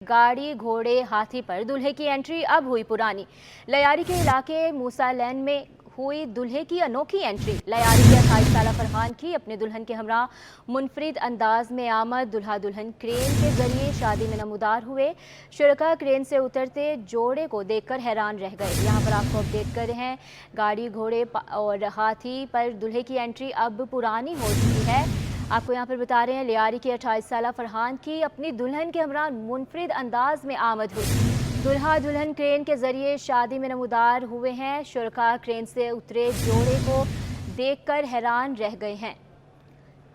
गाड़ी घोड़े हाथी पर दूल्हे की एंट्री अब हुई पुरानी। लयारी के इलाके मूसा लैन में हुई दूल्हे की अनोखी एंट्री। लयारी के 28 साल फरहान की अपने दुल्हन के हमरा मुनफरिद अंदाज में आमद। दुल्हा दुल्हन क्रेन के जरिए शादी में नमूदार हुए। शुरका क्रेन से उतरते जोड़े को देखकर हैरान रह गए। यहाँ पर आपको अपडेट कर रहे हैं, गाड़ी घोड़े और हाथी पर दूल्हे की एंट्री अब पुरानी हो चुकी है। आपको यहाँ पर बता रहे हैं, लियारी के 28 साल फरहान की अपनी दुल्हन के हमरा मुनफरिद अंदाज में आमद हुई। दुल्हा दुल्हन क्रेन के जरिए शादी में नमूदार हुए हैं। शुरका क्रेन से उतरे जोड़े को देखकर हैरान रह गए हैं।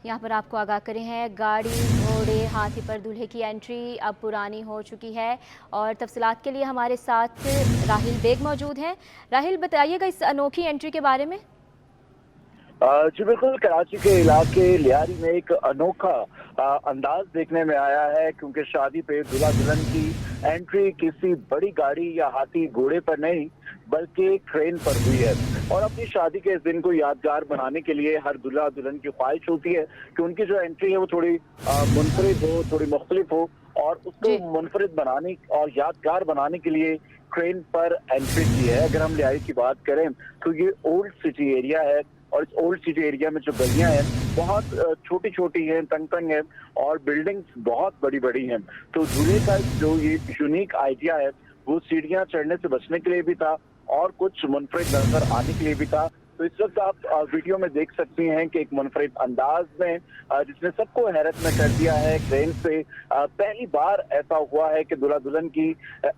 यहाँ पर आपको आगाह करें हैं, गाड़ी घोड़े हाथी पर दूल्हे की एंट्री अब पुरानी हो चुकी है। और तफसीलात के लिए हमारे साथ राहिल बेग मौजूद हैं। राहिल, बताइएगा इस अनोखी एंट्री के बारे में। जी बिल्कुल, कराची के इलाके लियारी में एक अनोखा अंदाज देखने में आया है, क्योंकि शादी पे दूल्हा दुल्हन की एंट्री किसी बड़ी गाड़ी या हाथी घोड़े पर नहीं बल्कि ट्रेन पर हुई है। और अपनी शादी के इस दिन को यादगार बनाने के लिए हर दूल्हा दुल्हन की ख्वाहिश होती है कि उनकी जो एंट्री है वो थोड़ी मुनफरिद हो, थोड़ी मुख्तलिफ हो, और उसको मुनफरिद बनाने और यादगार बनाने के लिए ट्रेन पर एंट्री की है। अगर हम लियारी की बात करें तो ये ओल्ड सिटी एरिया है, और इस ओल्ड सिटी एरिया में जो गलियां हैं बहुत छोटी छोटी हैं, तंग तंग हैं, और बिल्डिंग्स बहुत बड़ी बड़ी हैं। तो दूल्हे का जो ये यूनिक आइडिया है वो सीढ़ियां चढ़ने से बचने के लिए भी था और कुछ मुनफरिद नजर आने के लिए भी था। तो इस वक्त आप वीडियो में देख सकती हैं कि एक मुनफरिद अंदाज में जिसने सबको हैरत में कर दिया है। ट्रेन से पहली बार ऐसा हुआ है कि दूल्हा दुल्हन की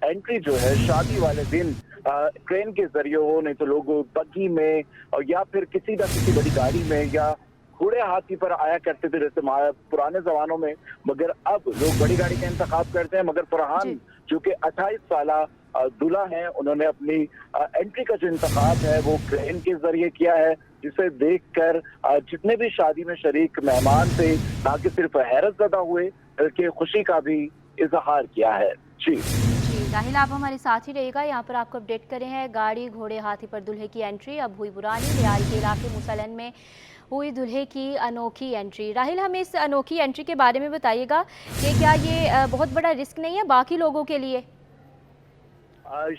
एंट्री जो है शादी वाले दिन ट्रेन के जरिए हो, नहीं तो लोग बग्गी में और या फिर किसी न किसी बड़ी गाड़ी में या घोड़े हाथी पर आया करते थे जैसे पुराने जमानों में। मगर अब लोग बड़ी गाड़ी का इंतखाब करते हैं। मगर फरहान जो कि 28 साल दूल्हा है, उन्होंने अपनी एंट्री का जो इंतखाब है वो ट्रेन के जरिए किया है, जिसे देखकर जितने भी शादी में शरीक मेहमान थे ना कि सिर्फ हैरत ज़दा हुए बल्कि खुशी का भी इजहार किया है। जी राहिल, आप हमारे साथ ही रहेगा। यहाँ पर आपको अपडेट करें हैं, गाड़ी घोड़े हाथी पर दूल्हे की एंट्री अब हुई पुरानी। लियारी के इलाके मूसालन में हुई दूल्हे की अनोखी एंट्री। राहिल, हमें इस अनोखी एंट्री के बारे में बताइएगा कि क्या ये बहुत बड़ा रिस्क नहीं है बाकी लोगों के लिए?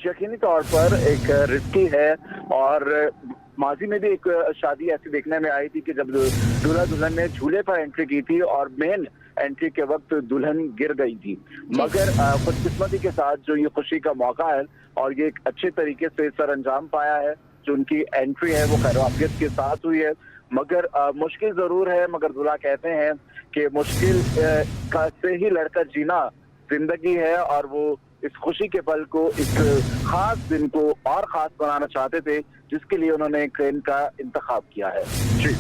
यकीनी तौर पर एक रिस्की है, और माजी में भी एक शादी ऐसी देखने में आई थी कि जब दूल्हा दुल्हन ने झूले पर एंट्री की थी और मेन एंट्री के वक्त दुल्हन गिर गई थी। मगर खुशकिस्मती के साथ जो ये खुशी का मौका है और ये एक अच्छे तरीके से सर अंजाम पाया है, जो उनकी एंट्री है वो खैर के साथ हुई है। मगर मुश्किल जरूर है, मगर दूल्हा कहते हैं कि मुश्किल से ही लड़कर जीना जिंदगी है, और वो इस खुशी के पल को, इस खास दिन को और खास बनाना चाहते थे, जिसके लिए उन्होंने ट्रेन का इंतखाब किया है। जी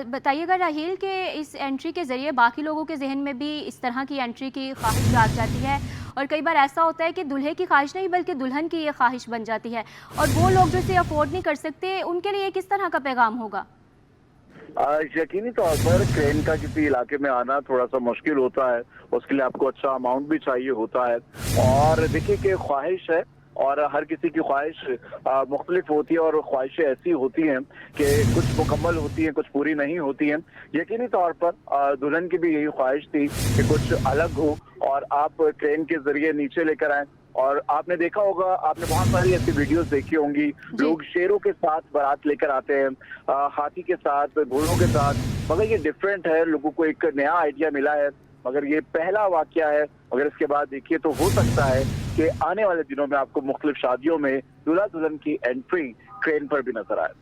बताइएगा राहिल कि इस एंट्री के ज़रिए बाकी लोगों के जहन में भी इस तरह की एंट्री की ख्वाहिश जाग जाती है, और कई बार ऐसा होता है कि दूल्हे की ख्वाहिश नहीं बल्कि दुल्हन की ये ख्वाहिश बन जाती है, और वो लोग जो इसे अफोर्ड नहीं कर सकते उनके लिए किस तरह का पैगाम होगा? यकीनी तौर पर ट्रेन का किसी इलाके में आना थोड़ा सा मुश्किल होता है, उसके लिए आपको अच्छा अमाउंट भी चाहिए होता है। और देखिए कि ख्वाहिश है और हर किसी की ख्वाहिश मुख्तलिफ होती है, और ख्वाहिशें ऐसी होती हैं कि कुछ मुकम्मल होती हैं, कुछ पूरी नहीं होती हैं। यकीनी तौर पर दुल्हन की भी यही ख्वाहिश थी कि कुछ अलग हो और आप ट्रेन के जरिए नीचे लेकर आए। और आपने देखा होगा, आपने बहुत सारी ऐसी वीडियोस देखी होंगी, लोग शेरों के साथ बारात लेकर आते हैं, हाथी के साथ, घोड़ों के साथ। मगर ये डिफरेंट है, लोगों को एक नया आइडिया मिला है, मगर ये पहला वाकया है। मगर इसके बाद देखिए तो हो सकता है कि आने वाले दिनों में आपको मुख्तलिफ शादियों में दूल्हा दुल्हन की एंट्री ट्रेन पर भी नजर आए।